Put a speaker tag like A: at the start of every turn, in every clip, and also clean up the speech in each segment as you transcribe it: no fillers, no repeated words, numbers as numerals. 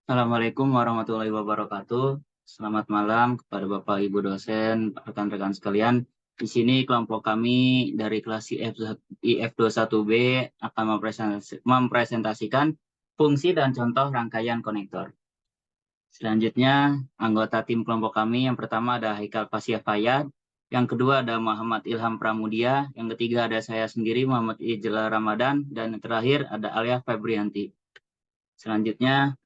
A: Assalamualaikum warahmatullahi wabarakatuh. Selamat malam kepada Bapak Ibu dosen, rekan-rekan sekalian. Di sini kelompok kami dari kelas IF21B akan mempresentasikan fungsi dan contoh rangkaian konektor. Selanjutnya, anggota tim kelompok kami yang pertama ada Haikal Pasya Fayad, yang kedua ada Muhammad Ilham Pramudia, yang ketiga ada saya sendiri Muhammad Ijla Ramadan, dan yang terakhir ada Alia Febrianti. Selanjutnya,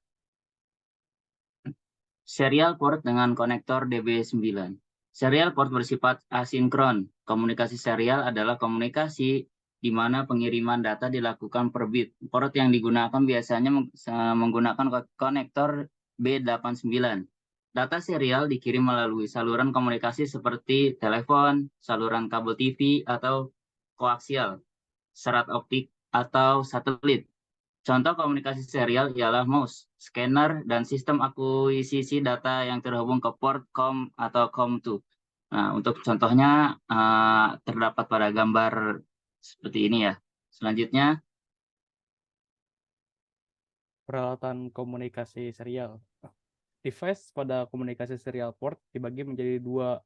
A: serial port dengan konektor DB9. Serial port bersifat asinkron. Komunikasi serial adalah komunikasi di mana pengiriman data dilakukan per bit. Port yang digunakan biasanya menggunakan konektor B89. Data serial dikirim melalui saluran komunikasi seperti telepon, saluran kabel TV, atau koaksial, serat optik, atau satelit. Contoh komunikasi serial ialah mouse, scanner, dan sistem akuisisi data yang terhubung ke port COM atau COM2. Nah, untuk contohnya terdapat pada gambar seperti ini ya. Selanjutnya,
B: Peralatan komunikasi serial. Device pada komunikasi serial port dibagi menjadi dua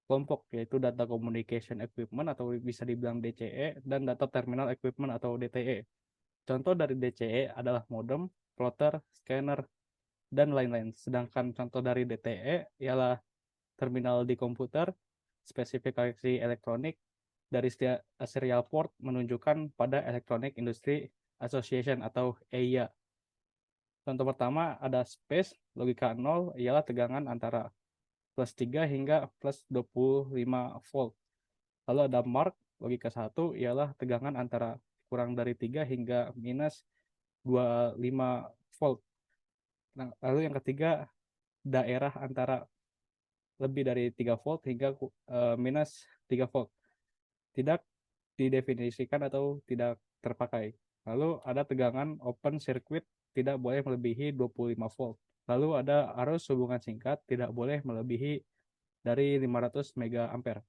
B: kelompok, yaitu data communication equipment atau bisa dibilang DCE dan data terminal equipment atau DTE. Contoh dari DCE adalah modem, plotter, scanner, dan lain-lain. Sedangkan contoh dari DTE ialah terminal di komputer, spesifikasi elektronik dari serial port menunjukkan pada Electronic Industry Association atau EIA. Contoh pertama ada space, logika 0 ialah tegangan antara plus 3 hingga plus 25 volt. Lalu ada mark, logika 1 ialah tegangan antara kurang dari 3 hingga minus 25 volt. Nah, lalu yang ketiga daerah antara lebih dari 3 volt hingga minus 3 volt. Tidak didefinisikan atau tidak terpakai. Lalu ada tegangan open circuit tidak boleh melebihi 25 volt. Lalu ada arus hubungan singkat tidak boleh melebihi dari 500 mega ampere.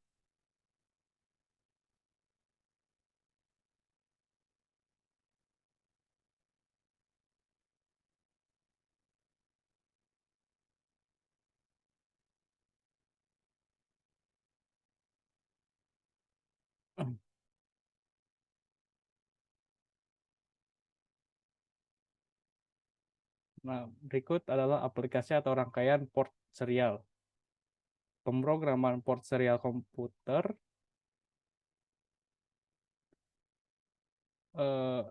B: Nah, berikut adalah aplikasi atau rangkaian port serial. Pemrograman port serial komputer eh,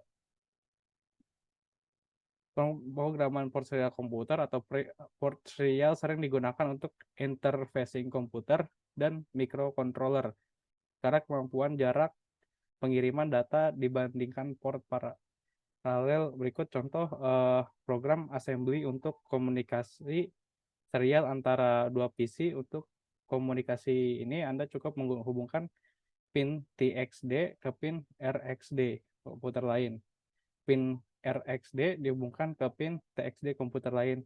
B: pemrograman port serial komputer atau port serial sering digunakan untuk interfacing komputer dan microcontroller karena kemampuan jarak pengiriman data dibandingkan port paralel. Berikut contoh program assembly untuk komunikasi serial antara dua PC. Untuk komunikasi ini Anda cukup menghubungkan pin TXD ke pin RXD komputer lain. Pin RXD dihubungkan ke pin TXD komputer lain.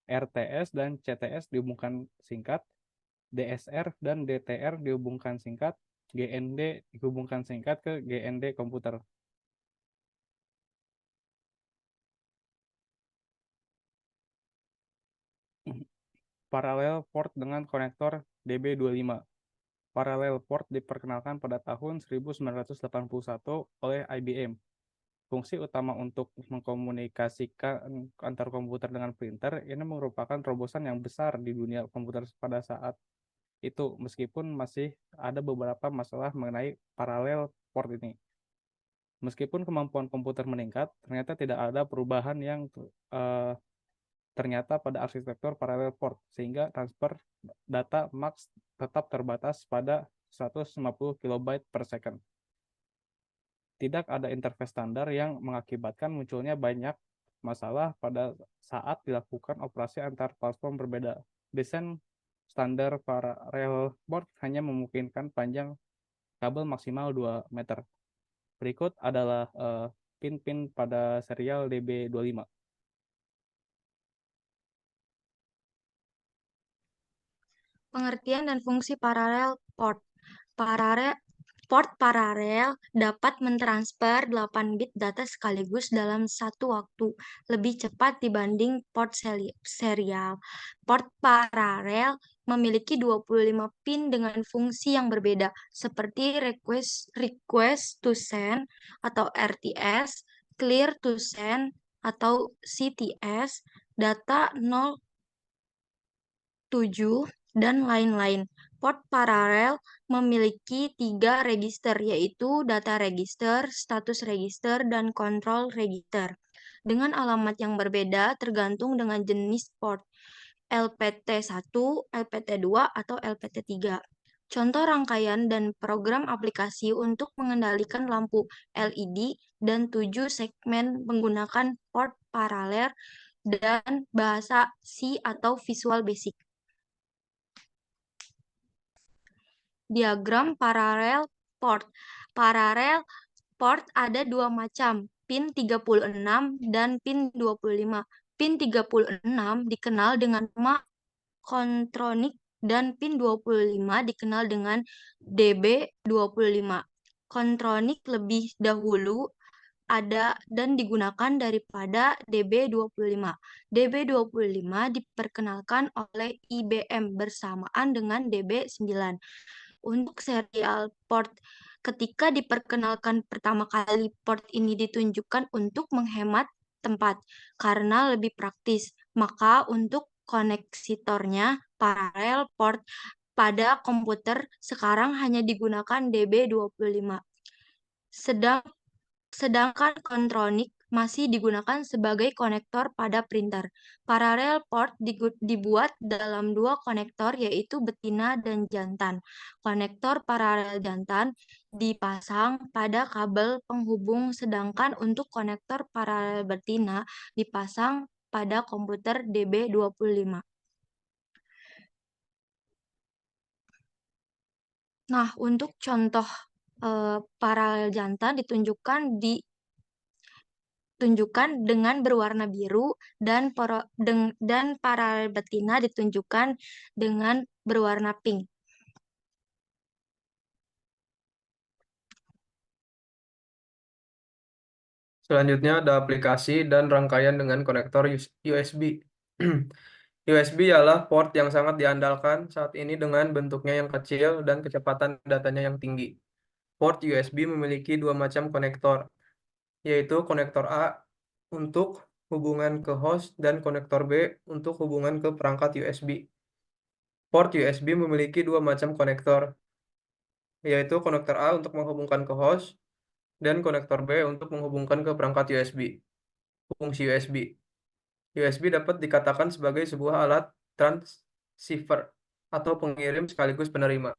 B: RTS dan CTS dihubungkan singkat. DSR dan DTR dihubungkan singkat. GND dihubungkan singkat ke GND komputer. Parallel port dengan konektor DB25. Parallel port diperkenalkan pada tahun 1981 oleh IBM. Fungsi utama untuk mengkomunikasikan antar komputer dengan printer ini merupakan terobosan yang besar di dunia komputer pada saat itu, meskipun masih ada beberapa masalah mengenai parallel port ini. Meskipun kemampuan komputer meningkat, ternyata tidak ada perubahan yang ternyata pada arsitektur parallel port, sehingga transfer data max tetap terbatas pada 150 kilobyte per second. Tidak ada interface standar yang mengakibatkan munculnya banyak masalah pada saat dilakukan operasi antar platform berbeda. Desain standar parallel port hanya memungkinkan panjang kabel maksimal 2 meter. Berikut adalah pin-pin pada serial DB25.
C: Pengertian dan fungsi paralel port. Paralel Port paralel dapat mentransfer 8 bit data sekaligus dalam satu waktu, lebih cepat dibanding port serial. Port paralel memiliki 25 pin dengan fungsi yang berbeda, seperti request to send atau RTS, clear to send atau CTS, data 07, dan lain-lain. Port paralel memiliki 3 register, yaitu data register, status register, dan control register, dengan alamat yang berbeda tergantung dengan jenis port, LPT1, LPT2, atau LPT3. Contoh rangkaian dan program aplikasi untuk mengendalikan lampu LED dan 7 segmen menggunakan port paralel dan bahasa C atau Visual Basic. Diagram paralel port. Paralel port ada dua macam, pin 36 dan pin 25. Pin 36 dikenal dengan nama Contronic dan pin 25 dikenal dengan DB25. Contronic lebih dahulu ada dan digunakan daripada DB25. DB25 diperkenalkan oleh IBM bersamaan dengan DB9. Untuk serial port, ketika diperkenalkan pertama kali, port ini ditunjukkan untuk menghemat tempat karena lebih praktis. Maka untuk koneksitornya paralel port pada komputer sekarang hanya digunakan DB25. Sedangkan Contronic masih digunakan sebagai konektor pada printer. Parallel port dibuat dalam dua konektor, yaitu betina dan jantan. Konektor paralel jantan dipasang pada kabel penghubung, sedangkan untuk konektor paralel betina dipasang pada komputer DB25. Nah, untuk contoh paralel jantan ditunjukkan dengan berwarna biru dan paralel betina ditunjukkan dengan berwarna pink.
D: Selanjutnya ada aplikasi dan rangkaian dengan konektor USB. USB ialah port yang sangat diandalkan saat ini dengan bentuknya yang kecil dan kecepatan datanya yang tinggi. Port USB memiliki dua macam konektor, yaitu konektor A untuk hubungan ke host dan konektor B untuk hubungan ke perangkat USB. Port USB memiliki dua macam konektor, yaitu konektor A untuk menghubungkan ke host dan konektor B untuk menghubungkan ke perangkat USB. Fungsi USB. USB dapat dikatakan sebagai sebuah alat transceiver atau pengirim sekaligus penerima,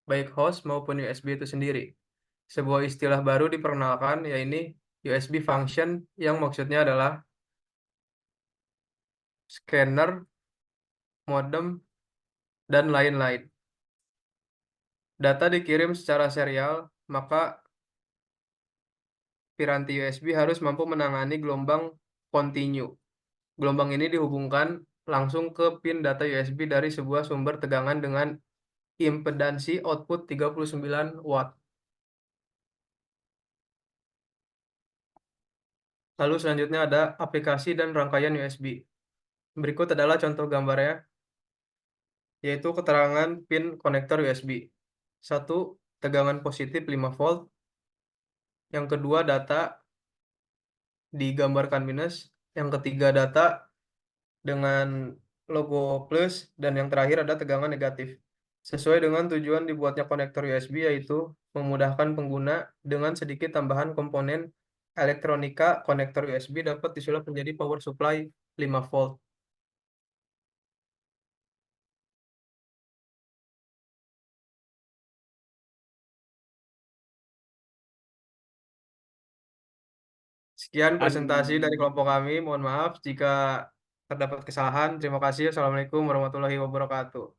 D: baik host maupun USB itu sendiri. Sebuah istilah baru diperkenalkan, yaitu USB function, yang maksudnya adalah scanner, modem, dan lain-lain. Data dikirim secara serial, maka piranti USB harus mampu menangani gelombang kontinu. Gelombang ini dihubungkan langsung ke pin data USB dari sebuah sumber tegangan dengan impedansi output 39 watt. Lalu selanjutnya ada aplikasi dan rangkaian USB. Berikut adalah contoh gambarnya, yaitu keterangan pin konektor USB. 1. Tegangan positif 5 volt. Yang kedua, data digambarkan minus. Yang ketiga, data dengan logo plus. Dan yang terakhir ada tegangan negatif. Sesuai dengan tujuan dibuatnya konektor USB, yaitu memudahkan pengguna dengan sedikit tambahan komponen elektronika. Konektor USB dapat disulap menjadi power supply 5 volt. Sekian presentasi dari kelompok kami. Mohon maaf jika terdapat kesalahan. Terima kasih. Assalamualaikum warahmatullahi wabarakatuh.